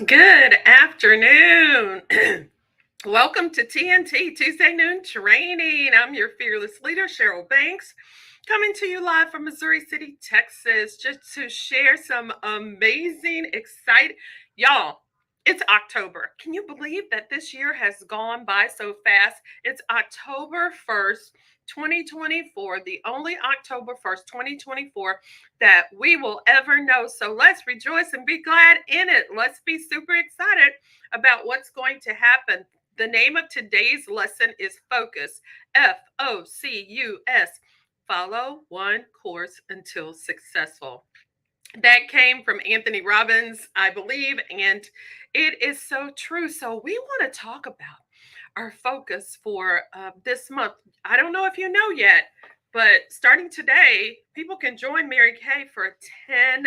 Good afternoon. Welcome to TNT Tuesday Noon Training. I'm your fearless leader, Cheryl Banks, coming to you live from Missouri City, Texas, just to share some amazing, exciting. Y'all, it's October. Can you believe that this year has gone by so fast? It's October 1st, 2024, the only October 1st, 2024 that we will ever know. So let's rejoice and be glad in it. Let's be super excited about what's going to happen. The name of today's lesson is Focus, Focus. Follow one course until successful. That came from Anthony Robbins, I believe, and it is so true. So, we want to talk about our focus for this month. I don't know if you know yet, but starting today, people can join Mary Kay for $10.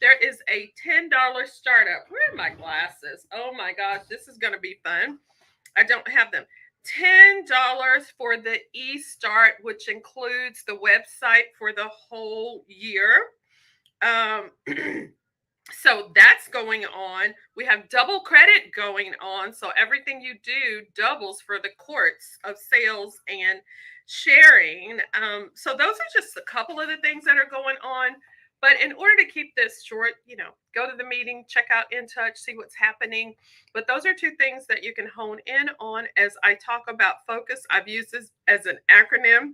There is a $10 startup. Where are my glasses? Oh my gosh, this is going to be fun. I don't have them. $10 for the e-start, which includes the website for the whole year. Um, so that's going on. We have double credit going on. So everything you do doubles for the courts of sales and sharing. So those are just a couple of the things that are going on. But in order to keep this short, go to the meeting, check out In Touch, see what's happening. But those are two things that you can hone in on as I talk about focus. I've used this as an acronym.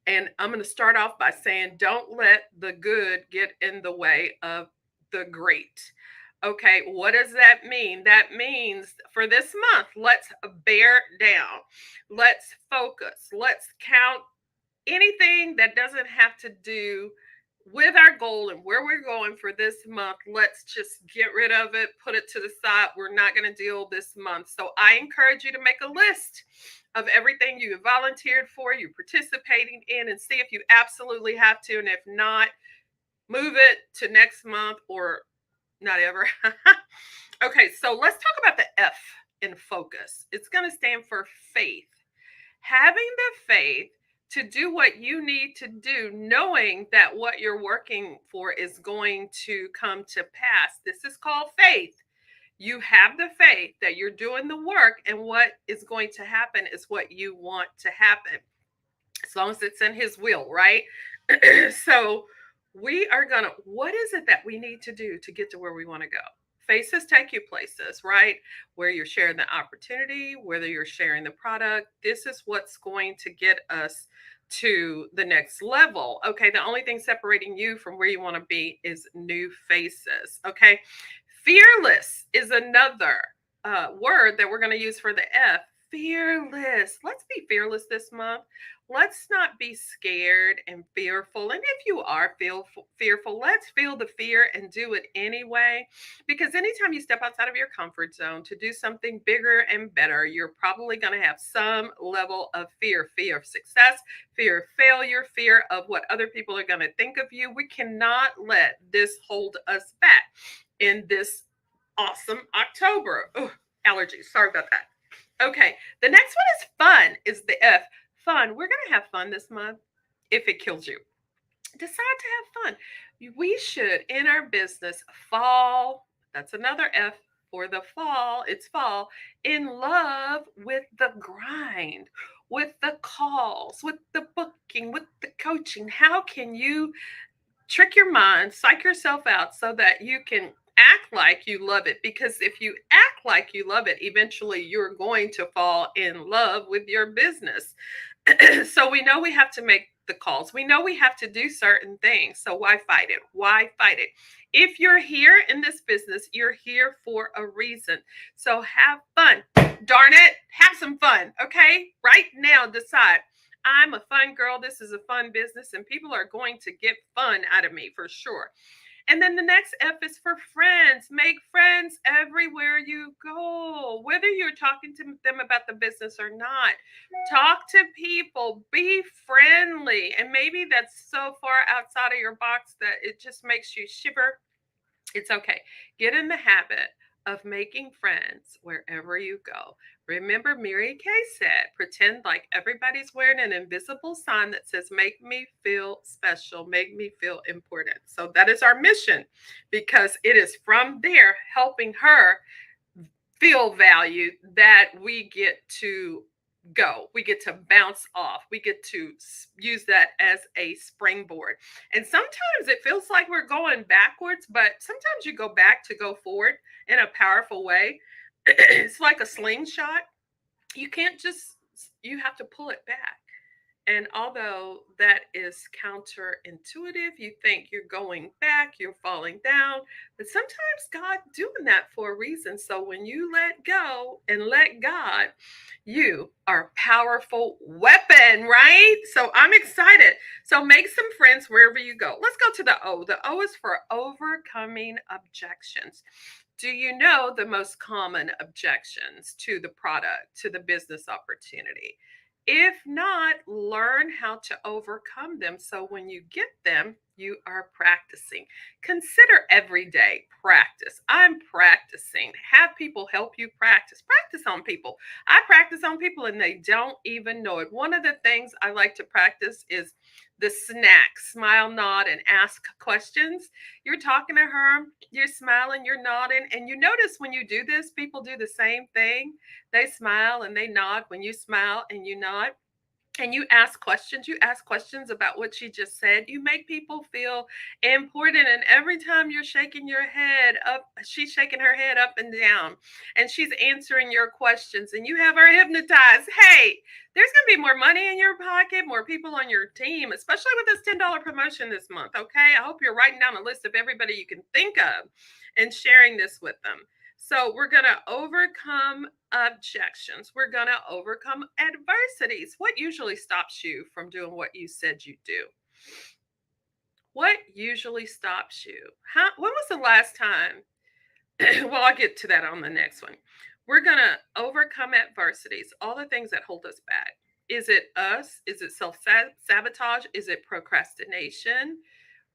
And I'm going to start off by saying, don't let the good get in the way of the great. Okay, what does that mean? That means for this month, let's bear down. Let's focus. Let's count anything that doesn't have to do with our goal and where we're going for this month. Let's just get rid of it, put it to the side. We're not going to deal this month. So I encourage you to make a list of everything you volunteered for, you're participating in, and see if you absolutely have to. And if not, move it to next month or not ever. Okay, so let's talk about the F in focus. It's going to stand for faith. Having the faith to do what you need to do, knowing that what you're working for is going to come to pass. This is called faith. You have the faith that you're doing the work, and what is going to happen is what you want to happen, as long as it's in His will, right? So, we are gonna, what is it that we need to do to get to where we want to go? Faces take you places, right? Where you're sharing the opportunity, whether you're sharing the product. This is what's going to get us to the next level. Okay, the only thing separating you from where you want to be is new faces. Okay, fearless is another word that we're going to use for the F. Fearless. Let's be fearless this month. Let's not be scared and fearful. And if you are fearful, let's feel the fear and do it anyway. Because anytime you step outside of your comfort zone to do something bigger and better, you're probably going to have some level of fear: fear of success, fear of failure, fear of what other people are going to think of you. We cannot let this hold us back in this awesome October. Ugh, allergies. Sorry about that. Okay, the next one is fun, is the F. Fun. We're going to have fun this month if it kills you. Decide to have fun. We should, in our business, fall. That's another F for the fall. It's fall. In love with the grind, with the calls, with the booking, with the coaching. How can you trick your mind, psych yourself out so that you can act like you love it? Because if you act like you love it, eventually you're going to fall in love with your business. So we know we have to make the calls. We know we have to do certain things. So why fight it? Why fight it? If you're here in this business, you're here for a reason. So have fun. Darn it, have some fun. Okay, right now decide, I'm a fun girl. This is a fun business, and people are going to get fun out of me for sure. And then the next F is for friends. Make friends everywhere you go, whether you're talking to them about the business or not. Talk to people, be friendly. And maybe that's so far outside of your box that it just makes you shiver. It's okay. Get in the habit of making friends wherever you go. Remember, Mary Kay said, pretend like everybody's wearing an invisible sign that says, make me feel special, make me feel important. So that is our mission, because it is from there helping her feel valued that we get to go. We get to bounce off. We get to use that as a springboard. And sometimes it feels like we're going backwards, but sometimes you go back to go forward in a powerful way. It's like a slingshot. You can't just, you have to pull it back. And although that is counterintuitive, you think you're going back, you're falling down, but sometimes God doing that for a reason. So when you let go and let God, you are a powerful weapon, right? So I'm excited. So make some friends wherever you go. Let's go to the O. The O is for overcoming objections. Do you know the most common objections to the product, to the business opportunity? If not, learn how to overcome them so when you get them, you are practicing. Consider everyday practice. I'm practicing. Have people help you practice. Practice on people. I practice on people and they don't even know it. One of the things I like to practice is the snack, smile, nod, and ask questions. You're talking to her, you're smiling, you're nodding, and you notice when you do this, people do the same thing. They smile and they nod when you smile and you nod, and you ask questions about what she just said. You make people feel important, and every time you're shaking your head up, she's shaking her head up and down, and she's answering your questions, and you have her hypnotized. Hey, there's going to be more money in your pocket, more people on your team, especially with this $10 promotion this month. Okay, I hope you're writing down a list of everybody you can think of and sharing this with them. So we're going to overcome objections. We're going to overcome adversities. What usually stops you from doing what you said you do? What usually stops you? When was the last time? Well, I'll get to that on the next one. We're going to overcome adversities, all the things that hold us back. Is it us? Is it self sabotage? Is it procrastination?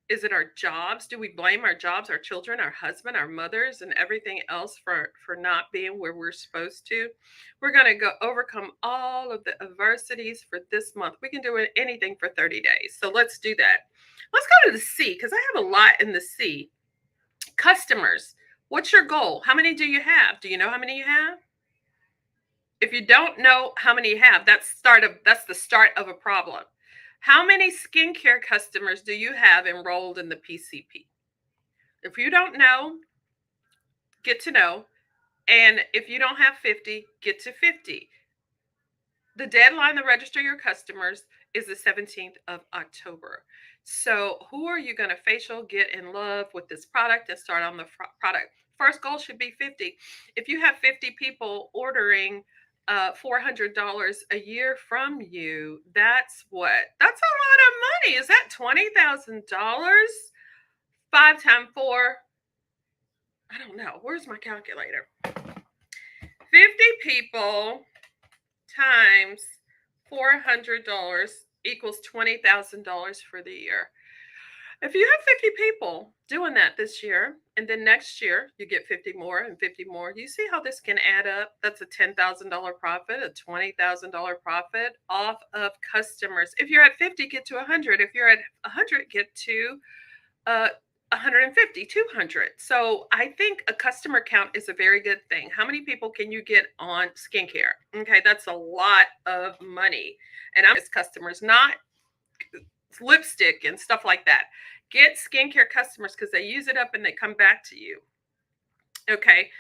Is it our jobs? Do we blame our jobs, our children, our husband, our mothers, and everything else for not being where we're supposed to? We're going to go overcome all of the adversities for this month. We can do anything for 30 days. So let's do that. Let's go to the C, because I have a lot in the C. Customers. What's your goal? How many do you have? Do you know how many you have? If you don't know how many you have, that's the start of a problem. How many skincare customers do you have enrolled in the PCP? If you don't know, get to know. And if you don't have 50, get to 50. The deadline to register your customers is the 17th of October. So who are you going to facial get in love with this product and start on the product? First goal should be 50. If you have 50 people ordering $400 a year from you, that's what? That's a lot of money. Is that $20,000? 5 times 4. I don't know. Where's my calculator? 50 people times $400 equals $20,000 for the year. If you have 50 people doing that this year, and then next year you get 50 more and 50 more, you see how this can add up? That's a $10,000 profit, a $20,000 profit off of customers. If you're at 50, get to 100. If you're at 100, get to 150, 200. So I think a customer count is a very good thing. How many people can you get on skincare? Okay, that's a lot of money. And I'm just customers, not lipstick and stuff like that. Get skincare customers because they use it up and they come back to you. Okay.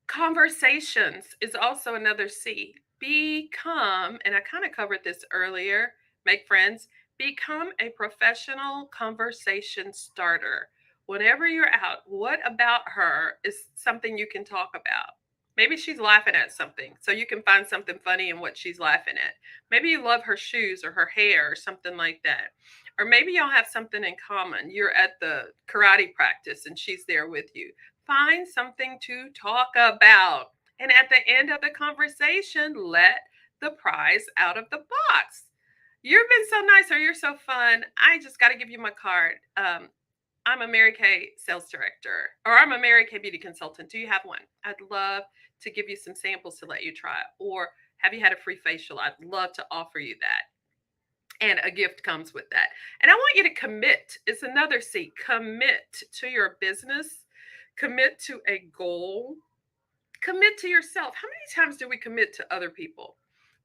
Conversations is also another C. Become, and I kind of covered this earlier, make friends. Become a professional conversation starter. Whenever you're out, what about her is something you can talk about? Maybe she's laughing at something, so you can find something funny in what she's laughing at. Maybe you love her shoes or her hair or something like that. Or maybe y'all have something in common. You're at the karate practice and she's there with you. Find something to talk about. And at the end of the conversation, let the prize out of the box. You've been so nice or you're so fun. I just got to give you my card. I'm a Mary Kay sales director, or I'm a Mary Kay beauty consultant. Do you have one? I'd love to give you some samples to let you try. Or have you had a free facial? I'd love to offer you that. And a gift comes with that. And I want you to commit. It's another C. Commit to your business, commit to a goal, commit to yourself. How many times do we commit to other people?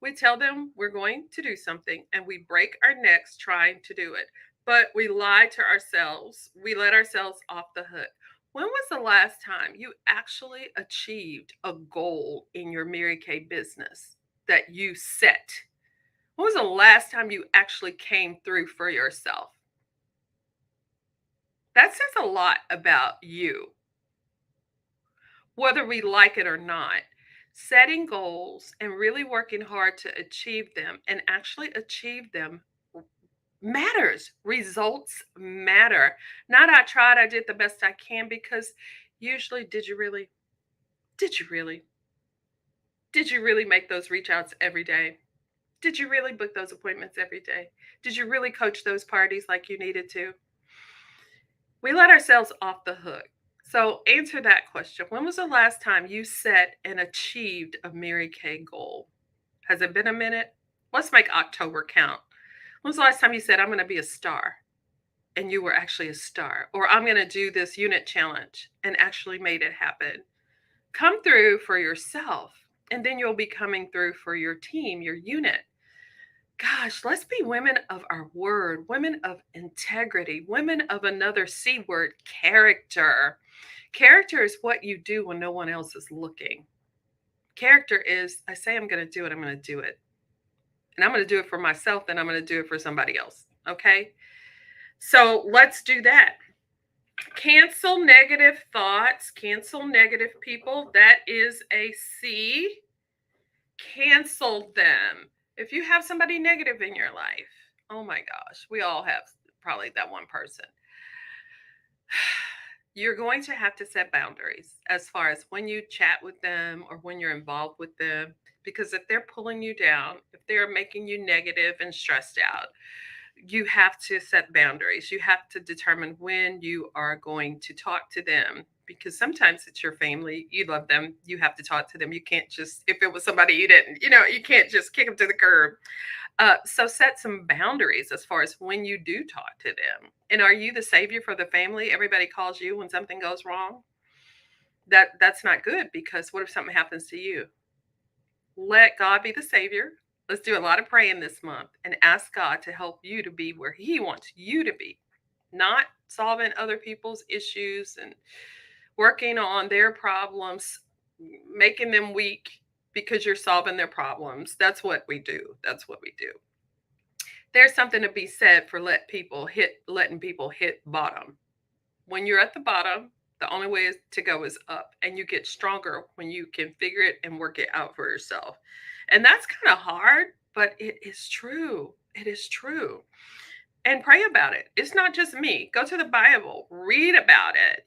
We tell them we're going to do something and we break our necks trying to do it, but we lie to ourselves. We let ourselves off the hook. When was the last time you actually achieved a goal in your Mary Kay business that you set? When was the last time you actually came through for yourself? That says a lot about you, whether we like it or not. Setting goals and really working hard to achieve them and actually achieve them matters. Results matter. Not I tried, I did the best I can, because usually, did you really? Did you really? Did you really make those reach outs every day? Did you really book those appointments every day? Did you really coach those parties like you needed to? We let ourselves off the hook. So answer that question. When was the last time you set and achieved a Mary Kay goal? Has it been a minute? Let's make October count. When was the last time you said, I'm going to be a star? And you were actually a star. Or I'm going to do this unit challenge and actually made it happen. Come through for yourself. And then you'll be coming through for your team, your unit. Gosh, let's be women of our word, women of integrity, women of another C word, character. Character is what you do when no one else is looking. Character is, I say I'm going to do it, I'm going to do it. And I'm going to do it for myself, then I'm going to do it for somebody else. Okay? So let's do that. Cancel negative thoughts, cancel negative people. That is a C. Cancel them. If you have somebody negative in your life, oh my gosh, we all have probably that one person. You're going to have to set boundaries as far as when you chat with them or when you're involved with them. Because if they're pulling you down, if they're making you negative and stressed out, you have to set boundaries. You have to determine when you are going to talk to them, because sometimes it's your family. You love them. You have to talk to them. You can't just, if it was somebody you didn't, you can't just kick them to the curb. So set some boundaries as far as when you do talk to them. And are you the savior for the family? Everybody calls you when something goes wrong. That's not good, because what if something happens to you? Let God be the savior. Let's do a lot of praying this month and ask God to help you to be where He wants you to be, not solving other people's issues and working on their problems, making them weak because you're solving their problems. That's what we do. That's what we do. There's something to be said for letting people hit bottom. When you're at the bottom, the only way to go is up, and you get stronger when you can figure it and work it out for yourself. And that's kind of hard, but it is true. It is true. And pray about it. It's not just me. Go to the Bible, read about it.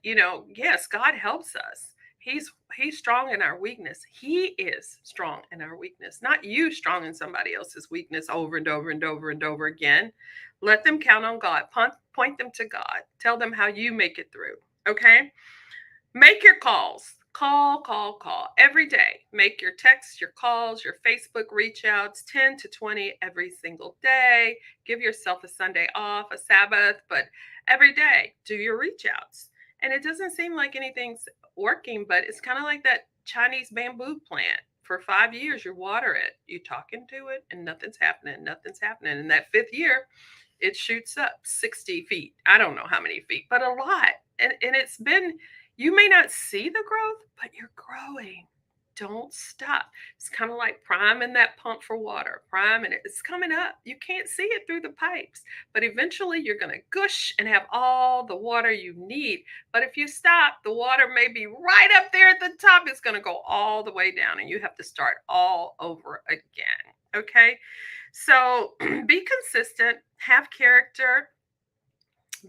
Yes, God helps us. He's strong in our weakness. He is strong in our weakness, not you strong in somebody else's weakness over and over and over and over again. Let them count on God. Point them to God. Tell them how you make it through. Okay? Make your calls. Call every day. Make your texts, your calls, your Facebook reach outs, 10 to 20 every single day. Give yourself a Sunday off, a Sabbath, but every day do your reach outs. And it doesn't seem like anything's working, but it's kind of like that Chinese bamboo plant. For 5 years, you water it, you talk into it, and nothing's happening. Nothing's happening. In that 5th year, it shoots up 60 feet. I don't know how many feet, but a lot. And it's been, you may not see the growth, but you're growing. Don't stop. It's kind of like priming that pump for water. Priming it. It's coming up. You can't see it through the pipes, but eventually you're going to gush and have all the water you need. But if you stop, the water may be right up there at the top. It's going to go all the way down, and you have to start all over again. Okay? So be consistent, have character,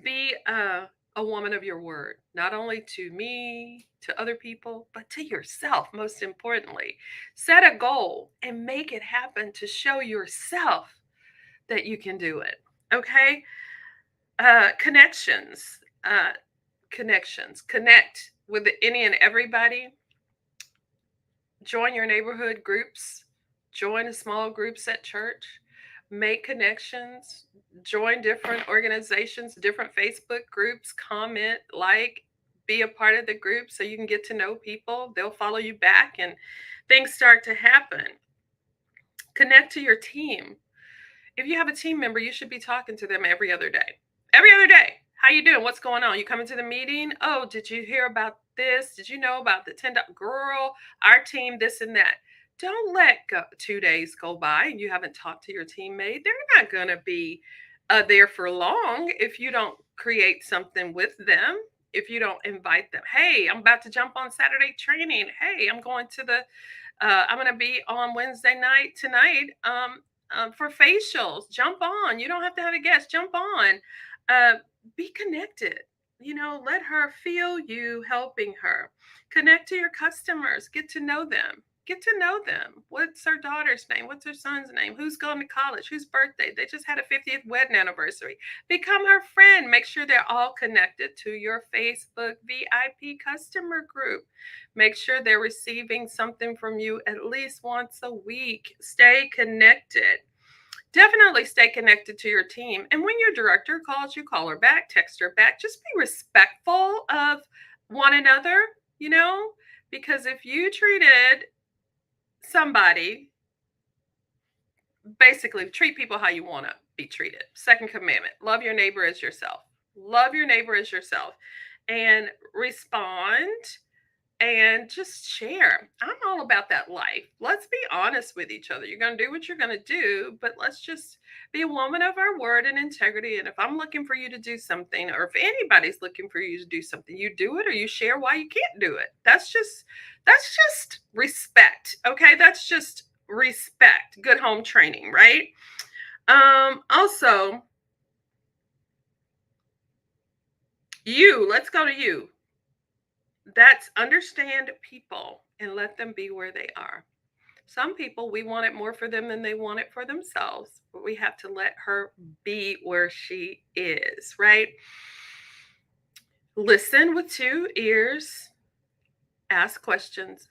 be a woman of your word, not only to me, to other people, but to yourself, most importantly. Set a goal and make it happen to show yourself that you can do it. Okay? Connections. uh, connections. Connect with any and everybody. Join your neighborhood groups. Join small groups at church. Make connections. Join different organizations, different Facebook groups. Comment, like, be a part of the group so you can get to know people. They'll follow you back and things start to happen. Connect to your team. If you have a team member, you should be talking to them every other day. Every other day. How you doing? What's going on? You coming to the meeting? Oh, did you hear about this? Did you know about the 10 girl, our team, this and that? Don't let 2 days go by and you haven't talked to your teammate. They're not going to be there for long if you don't create something with them. If you don't invite them, hey, I'm about to jump on Saturday training. Hey, I'm going to I'm going to be on Wednesday night tonight. For facials. Jump on. You don't have to have a guest. Jump on. Uh, be connected. Let her feel you helping her. Connect to your customers. Get to know them. Get to know them. What's her daughter's name? What's her son's name? Who's going to college? Whose birthday? They just had a 50th wedding anniversary. Become her friend. Make sure they're all connected to your Facebook VIP customer group. Make sure they're receiving something from you at least once a week. Stay connected. Definitely stay connected to your team. And when your director calls you, call her back, text her back. Just be respectful of one another, because if you treated somebody, basically treat people how you want to be treated. Second commandment, love your neighbor as yourself. Love your neighbor as yourself. And respond and just share. I'm all about that life. Let's be honest with each other. You're going to do what you're going to do, but let's just be a woman of our word and integrity. And if I'm looking for you to do something, or if anybody's looking for you to do something, you do it or you share why you can't do it. That's just respect. Okay. That's just respect. Good home training, right? Also, let's go to you. That's understand people and let them be where they are. Some people, we want it more for them than they want it for themselves, but we have to let her be where she is, right? Listen with 2 ears, ask questions.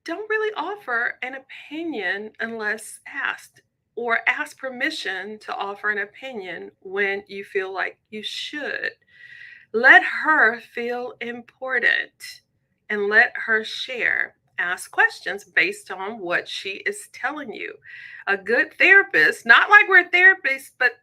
Don't really offer an opinion unless asked, or ask permission to offer an opinion when you feel like you should. Let her feel important and let her share. Ask questions based on what she is telling you. A good therapist, not like we're therapists, but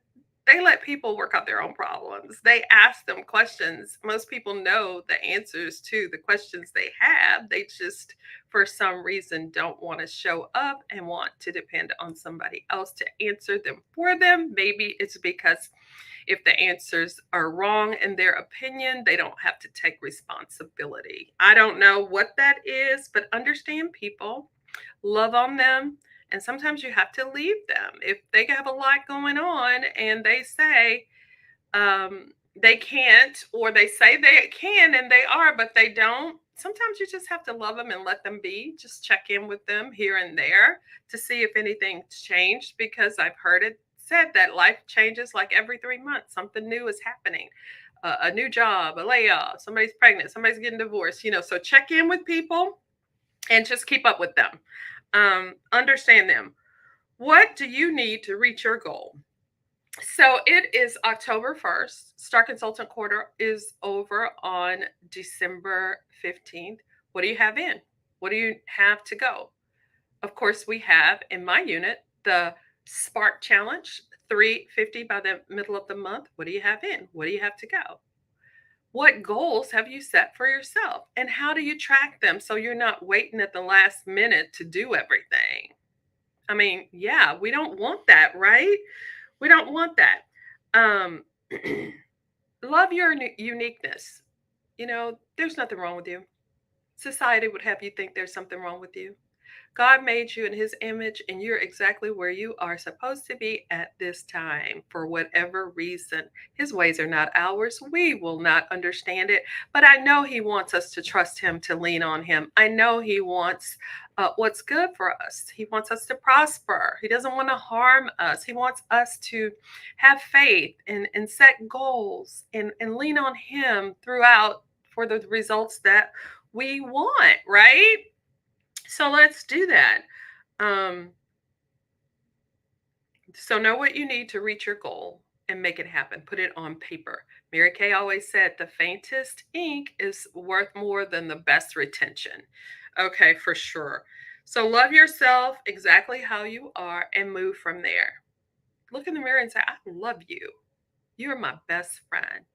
they let people work out their own problems. They ask them questions. Most people know the answers to the questions they have. They just, for some reason, don't want to show up and want to depend on somebody else to answer them for them. Maybe it's because if the answers are wrong in their opinion, they don't have to take responsibility. I don't know what that is, but understand people, love on them, and sometimes you have to leave them. If they have a lot going on and they say they can't, or they say they can and they are, but they don't, sometimes you just have to love them and let them be. Just check in with them here and there to see if anything's changed, because I've heard it said that life changes like every 3 months. Something new is happening. A new job, a layoff, somebody's pregnant, somebody's getting divorced, so check in with people and just keep up with them. Understand them. What do you need to reach your goal? So it is October 1st. Star Consultant Quarter is over on December 15th. What do you have in? What do you have to go? Of course, we have in my unit the Spark Challenge, $350 by the middle of the month. What do you have in? What do you have to go? What goals have you set for yourself? And how do you track them so you're not waiting at the last minute to do everything? I mean, yeah, we don't want that, right? We don't want that. Um, love your uniqueness. There's nothing wrong with you. Society would have you think there's something wrong with you. God made you in his image, and you're exactly where you are supposed to be at this time for whatever reason. His ways are not ours. We will not understand it, but I know he wants us to trust him, to lean on him. I know he wants what's good for us. He wants us to prosper. He doesn't want to harm us. He wants us to have faith and set goals and lean on him throughout for the results that we want, right? So let's do that. Um, so know what you need to reach your goal and make it happen. Put it on paper. Mary Kay always said the faintest ink is worth more than the best retention. Okay, for sure. So love yourself exactly how you are and move from there. Look in the mirror and say, I love you. You're my best friend.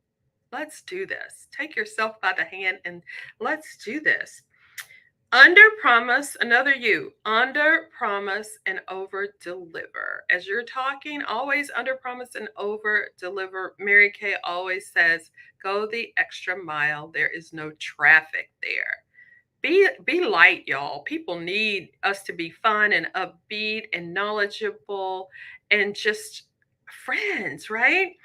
Let's do this. Take yourself by the hand and let's do this. Under promise, another you. Under promise and over deliver. As you're talking, always under promise and over deliver. Mary Kay always says, go the extra mile. There is no traffic there. Be light, y'all. People need us to be fun and upbeat and knowledgeable and just friends, right?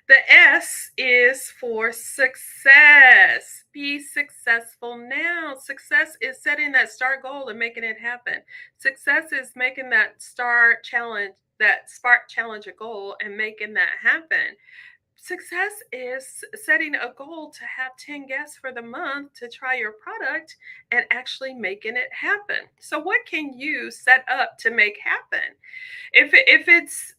The S is for success. Be successful now. Success is setting that START goal and making it happen. Success is making that START challenge, that spark challenge a goal and making that happen. Success is setting a goal to have 10 guests for the month to try your product and actually making it happen. So what can you set up to make happen? If it's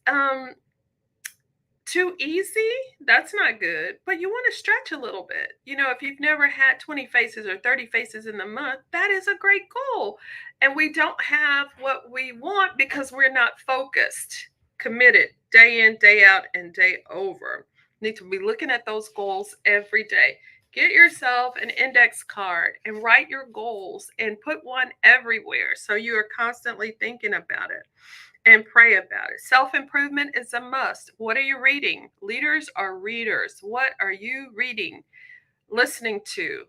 too easy, that's not good, but you want to stretch a little bit. You know, if you've never had 20 faces or 30 faces in the month, that is a great goal. And we don't have what we want because we're not focused, committed day in, day out, and day over. Need to be looking at those goals every day. Get yourself an index card and write your goals and put one everywhere so you are constantly thinking about it and pray about it. Self improvement is a must. What are you reading? Leaders are readers. What are you reading, listening to,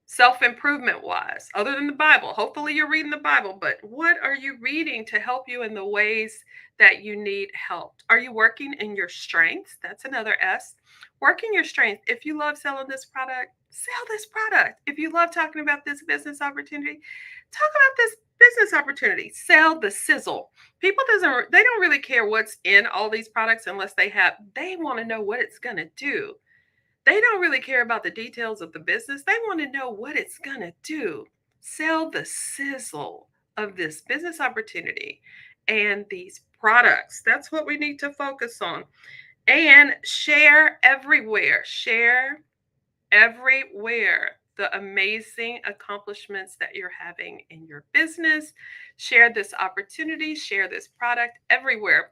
self improvement wise, other than the Bible? Hopefully, you're reading the Bible, but what are you reading to help you in the ways that you need help? Are you working in your strengths? That's another S. Working your strength. If you love selling this product, sell this product. If you love talking about this business opportunity, talk about this business opportunity. Sell the sizzle. People they don't really care what's in all these products unless they want to know what it's going to do. They don't really care about the details of the business. They want to know what it's going to do. Sell the sizzle of this business opportunity and these products. That's what we need to focus on. And share everywhere. Share everywhere the amazing accomplishments that you're having in your business. Share this opportunity, share this product everywhere.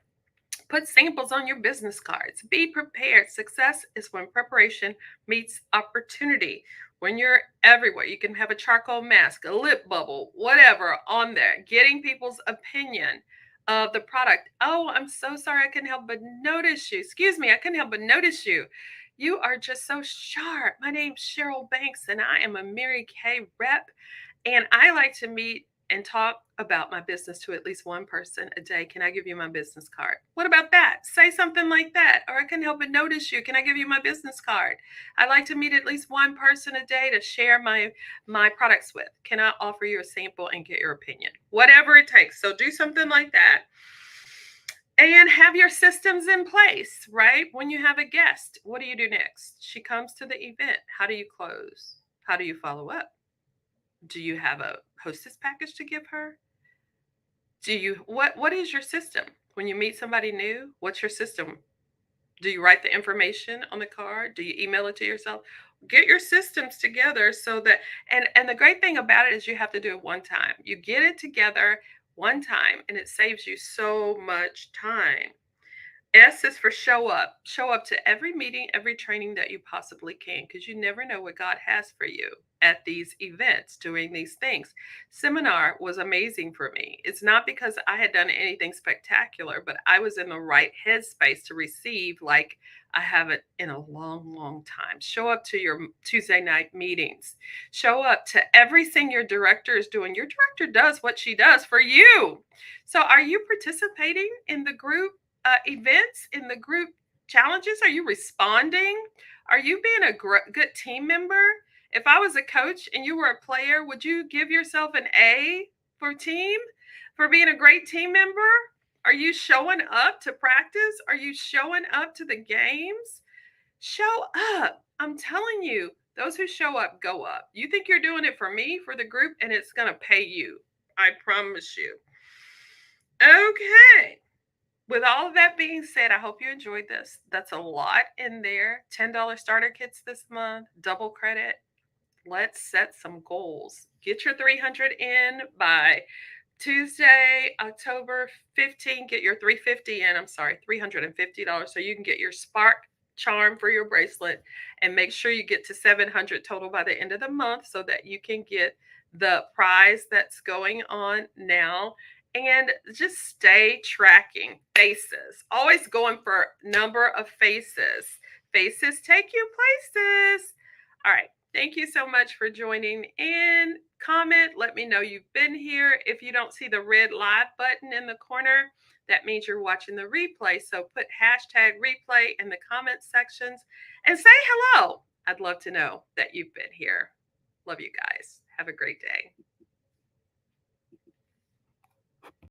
Put samples on your business cards. Be prepared. Success is when preparation meets opportunity. When you're everywhere, you can have a charcoal mask, a lip bubble, whatever on there, getting people's opinion of the product. Oh, I'm so sorry. I couldn't help but notice you. Excuse me. I couldn't help but notice you. You are just so sharp. My name's Cheryl Banks, and I am a Mary Kay rep. And I like to meet and talk about my business to at least one person a day. Can I give you my business card? What about that? Say something like that. Or I can help but notice you. Can I give you my business card? I like to meet at least one person a day to share my products with. Can I offer you a sample and get your opinion? Whatever it takes. So do something like that. And have your systems in place, right? When you have a guest, what do you do next? She comes to the event. How do you close? How do you follow up? Do you have a hostess package to give her? What is your system? When you meet somebody new, what's your system? Do you write the information on the card? Do you email it to yourself? Get your systems together so that and the great thing about it is you have to do it one time. You get it together one time and it saves you so much time. S is for show up. Show up to every meeting, every training that you possibly can, because you never know what God has for you at these events, doing these things. Seminar was amazing for me. It's not because I had done anything spectacular, but I was in the right headspace to receive like I haven't in a long, long time. Show up to your Tuesday night meetings. Show up to everything your director is doing. Your director does what she does for you. So, are you participating in the group events, in the group challenges? Are you responding? Are you being a good team member? If I was a coach and you were a player, would you give yourself an A for team, for being a great team member? Are you showing up to practice? Are you showing up to the games? Show up. I'm telling you, those who show up go up. You think you're doing it for me, for the group, and it's going to pay you. I promise you. Okay. With all of that being said, I hope you enjoyed this. That's a lot in there. $10 starter kits this month, double credit. Let's set some goals. Get your 300 in by Tuesday, October 15th. Get your 350 in. I'm sorry, $350 so you can get your Spark charm for your bracelet, and make sure you get to 700 total by the end of the month so that you can get the prize that's going on now. And just stay tracking faces, always going for number of faces. Faces take you places. All right, thank you so much for joining in. Comment, let me know you've been here. If you don't see the red live button in the corner, that means you're watching the replay. So put hashtag replay in the comment sections and say hello. I'd love to know that you've been here. Love you guys. Have a great day.